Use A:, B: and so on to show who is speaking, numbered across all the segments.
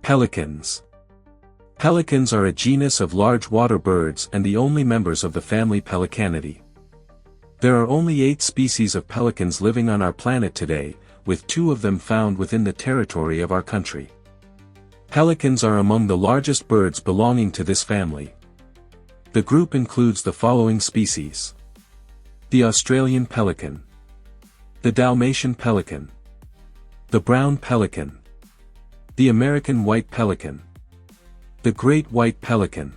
A: Pelicans. Pelicans are a genus of large water birds and the only members of the family Pelecanidae. There are only 8 species of pelicans living on our planet today, with 2 of them found within the territory of our country. Pelicans are among the largest birds belonging to this family. The group includes the following species: the Australian pelican, the Dalmatian pelican, the brown pelican, the American white pelican, the great white pelican,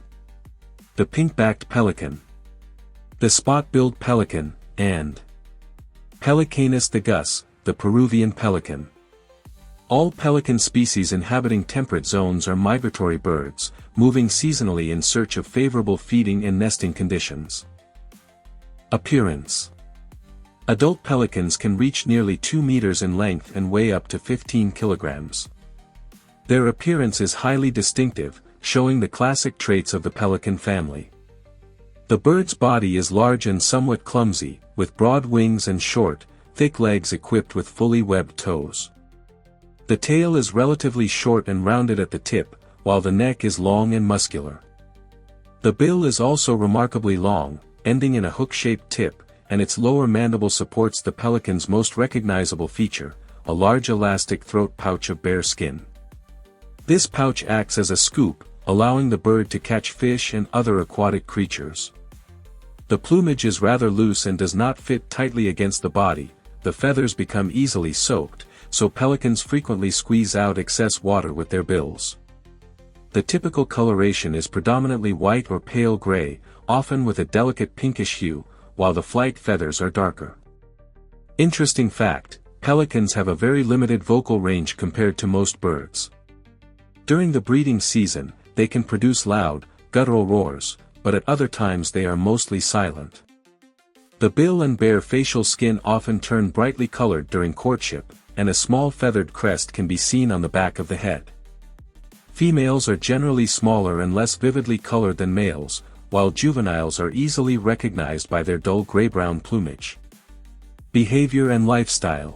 A: the pink-backed pelican, the spot-billed pelican, and Pelecanus thagus, the Peruvian pelican. All pelican species inhabiting temperate zones are migratory birds, moving seasonally in search of favorable feeding and nesting conditions. Appearance. Adult pelicans can reach nearly 2 meters in length and weigh up to 15 kilograms. Their appearance is highly distinctive, showing the classic traits of the pelican family. The bird's body is large and somewhat clumsy, with broad wings and short, thick legs equipped with fully webbed toes. The tail is relatively short and rounded at the tip, while the neck is long and muscular. The bill is also remarkably long, ending in a hook-shaped tip, and its lower mandible supports the pelican's most recognizable feature, a large elastic throat pouch of bare skin. This pouch acts as a scoop, allowing the bird to catch fish and other aquatic creatures. The plumage is rather loose and does not fit tightly against the body. The feathers become easily soaked, so pelicans frequently squeeze out excess water with their bills. The typical coloration is predominantly white or pale gray, often with a delicate pinkish hue, while the flight feathers are darker. Interesting fact: pelicans have a very limited vocal range compared to most birds. During the breeding season, they can produce loud, guttural roars, but at other times they are mostly silent. The bill and bare facial skin often turn brightly colored during courtship, and a small feathered crest can be seen on the back of the head. Females are generally smaller and less vividly colored than males, while juveniles are easily recognized by their dull gray-brown plumage. Behavior and lifestyle.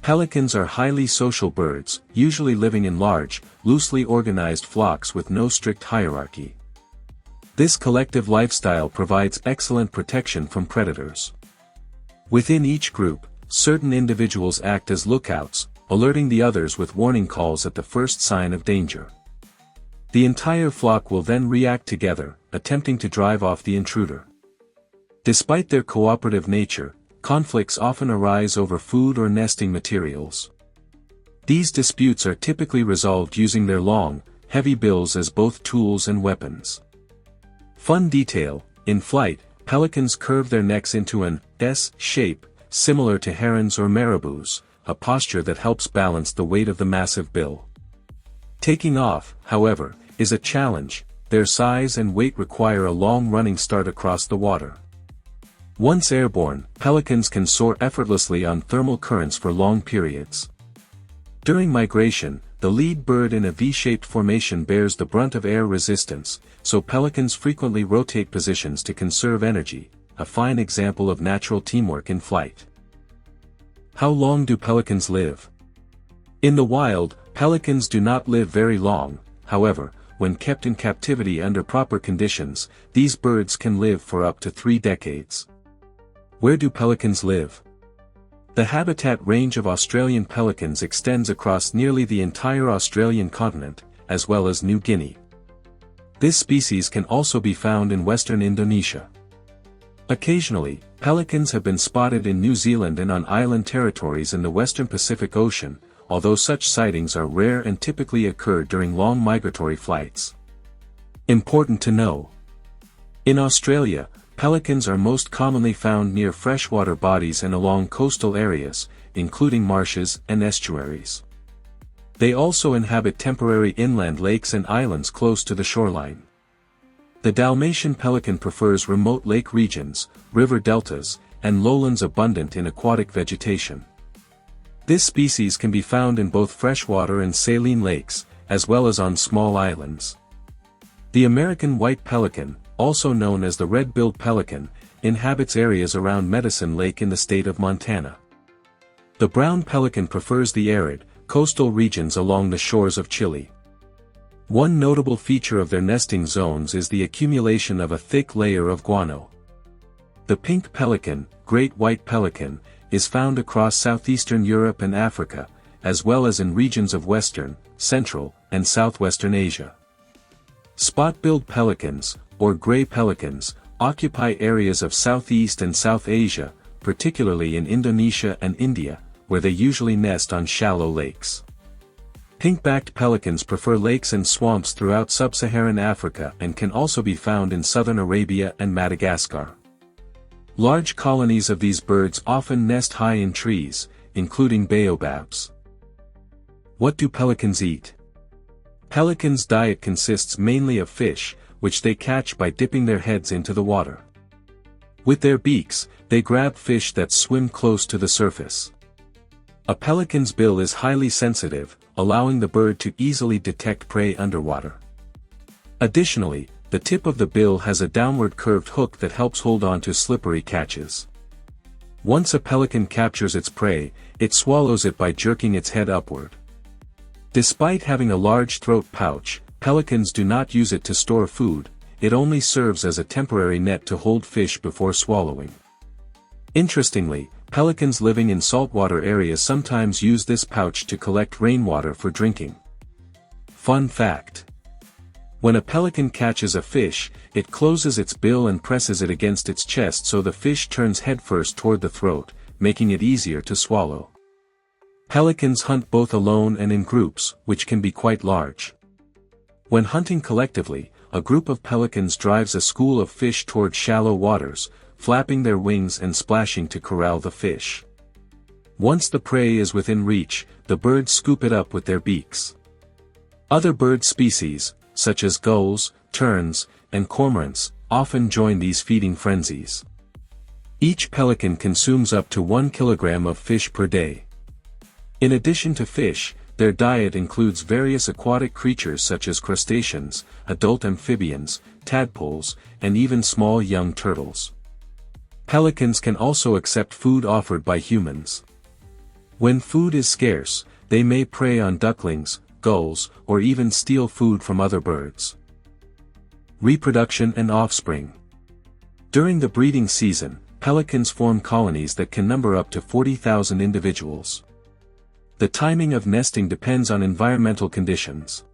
A: Pelicans are highly social birds, usually living in large, loosely organized flocks with no strict hierarchy. This collective lifestyle provides excellent protection from predators. Within each group, certain individuals act as lookouts, alerting the others with warning calls at the first sign of danger. The entire flock will then react together, attempting to drive off the intruder. Despite their cooperative nature, conflicts often arise over food or nesting materials. These disputes are typically resolved using their long, heavy bills as both tools and weapons. Fun detail: in flight, pelicans curve their necks into an S shape, similar to herons or marabous, a posture that helps balance the weight of the massive bill. Taking off, however, is a challenge. Their size and weight require a long running start across the water. Once airborne, pelicans can soar effortlessly on thermal currents for long periods. During migration, the lead bird in a V-shaped formation bears the brunt of air resistance, so pelicans frequently rotate positions to conserve energy, a fine example of natural teamwork in flight. How long do pelicans live? In the wild, pelicans do not live very long. However, when kept in captivity under proper conditions, these birds can live for up to 3 decades. Where do pelicans live? The habitat range of Australian pelicans extends across nearly the entire Australian continent, as well as New Guinea. This species can also be found in western Indonesia. Occasionally, pelicans have been spotted in New Zealand and on island territories in the western Pacific Ocean, although such sightings are rare and typically occur during long migratory flights. Important to know: in Australia, pelicans are most commonly found near freshwater bodies and along coastal areas, including marshes and estuaries. They also inhabit temporary inland lakes and islands close to the shoreline. The Dalmatian pelican prefers remote lake regions, river deltas, and lowlands abundant in aquatic vegetation. This species can be found in both freshwater and saline lakes, as well as on small islands. The American white pelican, also known as the red-billed pelican, inhabits areas around Medicine Lake in the state of Montana. The brown pelican prefers the arid, coastal regions along the shores of Chile. One notable feature of their nesting zones is the accumulation of a thick layer of guano. The pink pelican, great white pelican, is found across southeastern Europe and Africa, as well as in regions of western, central, and southwestern Asia. Spot-billed pelicans, or gray pelicans, occupy areas of Southeast and South Asia, particularly in Indonesia and India, where they usually nest on shallow lakes. Pink-backed pelicans prefer lakes and swamps throughout sub-Saharan Africa and can also be found in southern Arabia and Madagascar. Large colonies of these birds often nest high in trees, including baobabs. What do pelicans eat? Pelicans' diet consists mainly of fish, which they catch by dipping their heads into the water. With their beaks, they grab fish that swim close to the surface. A pelican's bill is highly sensitive, allowing the bird to easily detect prey underwater. Additionally, the tip of the bill has a downward curved hook that helps hold on to slippery catches. Once a pelican captures its prey, it swallows it by jerking its head upward. Despite having a large throat pouch, pelicans do not use it to store food, it only serves as a temporary net to hold fish before swallowing. Interestingly, pelicans living in saltwater areas sometimes use this pouch to collect rainwater for drinking. Fun fact: when a pelican catches a fish, it closes its bill and presses it against its chest so the fish turns headfirst toward the throat, making it easier to swallow. Pelicans hunt both alone and in groups, which can be quite large. When hunting collectively, a group of pelicans drives a school of fish toward shallow waters, flapping their wings and splashing to corral the fish. Once the prey is within reach, the birds scoop it up with their beaks. Other bird species, such as gulls, terns, and cormorants, often join these feeding frenzies. Each pelican consumes up to 1 kilogram of fish per day. In addition to fish, their diet includes various aquatic creatures such as crustaceans, adult amphibians, tadpoles, and even small young turtles. Pelicans can also accept food offered by humans. When food is scarce, they may prey on ducklings, gulls, or even steal food from other birds. Reproduction and offspring. During the breeding season, pelicans form colonies that can number up to 40,000 individuals. The timing of nesting depends on environmental conditions.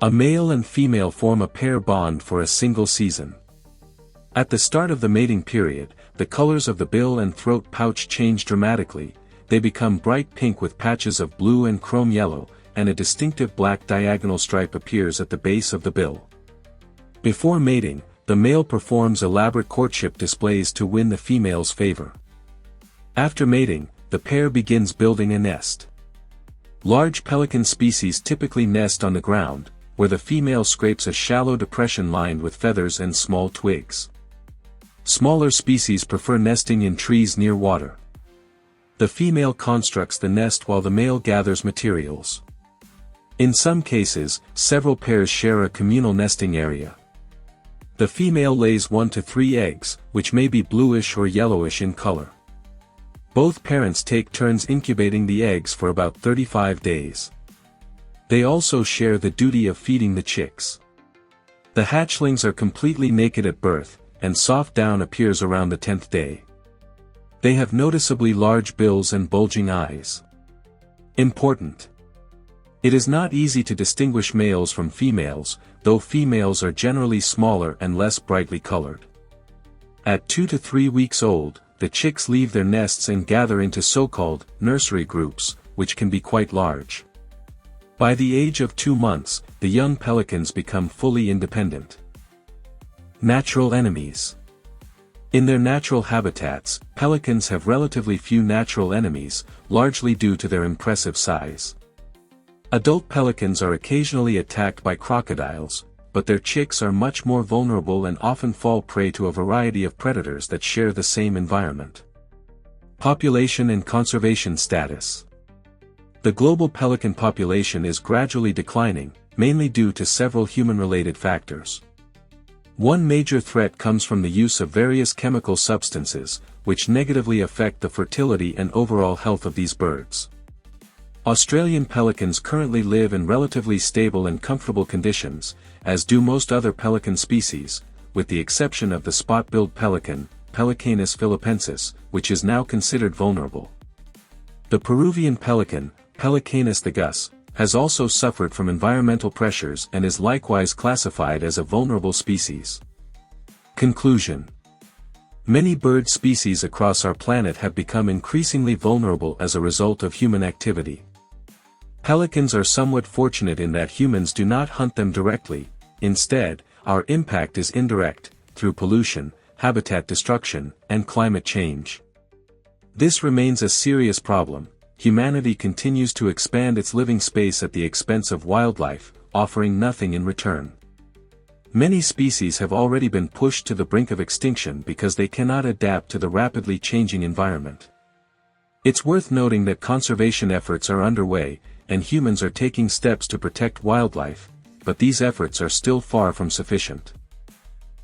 A: A male and female form a pair bond for a single season. At the start of the mating period, the colors of the bill and throat pouch change dramatically. They become bright pink with patches of blue and chrome yellow, and a distinctive black diagonal stripe appears at the base of the bill. Before mating, the male performs elaborate courtship displays to win the female's favor. After mating, the pair begins building a nest. Large pelican species typically nest on the ground, where the female scrapes a shallow depression lined with feathers and small twigs. Smaller species prefer nesting in trees near water. The female constructs the nest while the male gathers materials. In some cases, several pairs share a communal nesting area. The female lays 1 to 3 eggs, which may be bluish or yellowish in color. Both parents take turns incubating the eggs for about 35 days. They also share the duty of feeding the chicks. The hatchlings are completely naked at birth, and soft down appears around the 10th day. They have noticeably large bills and bulging eyes. Important: it is not easy to distinguish males from females, though females are generally smaller and less brightly colored. At 2 to 3 weeks old, the chicks leave their nests and gather into so-called nursery groups, which can be quite large. By the age of 2 months, the young pelicans become fully independent. Natural enemies. In their natural habitats, pelicans have relatively few natural enemies, largely due to their impressive size. Adult pelicans are occasionally attacked by crocodiles, but their chicks are much more vulnerable and often fall prey to a variety of predators that share the same environment. Population and conservation status. The global pelican population is gradually declining, mainly due to several human-related factors. One major threat comes from the use of various chemical substances, which negatively affect the fertility and overall health of these birds. Australian pelicans currently live in relatively stable and comfortable conditions, as do most other pelican species, with the exception of the spot-billed pelican, Pelecanus philippensis, which is now considered vulnerable. The Peruvian pelican, Pelecanus thigus, has also suffered from environmental pressures and is likewise classified as a vulnerable species. Conclusion: many bird species across our planet have become increasingly vulnerable as a result of human activity. Pelicans are somewhat fortunate in that humans do not hunt them directly. Instead, our impact is indirect, through pollution, habitat destruction, and climate change. This remains a serious problem. Humanity continues to expand its living space at the expense of wildlife, offering nothing in return. Many species have already been pushed to the brink of extinction because they cannot adapt to the rapidly changing environment. It's worth noting that conservation efforts are underway, and humans are taking steps to protect wildlife, but these efforts are still far from sufficient.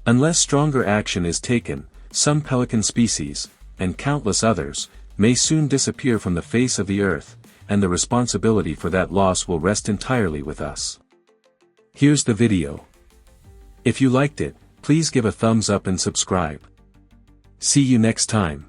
A: Unless stronger action is taken, some pelican species, and countless others, may soon disappear from the face of the earth, and the responsibility for that loss will rest entirely with us. Here's the video. If you liked it, please give a thumbs up and subscribe. See you next time.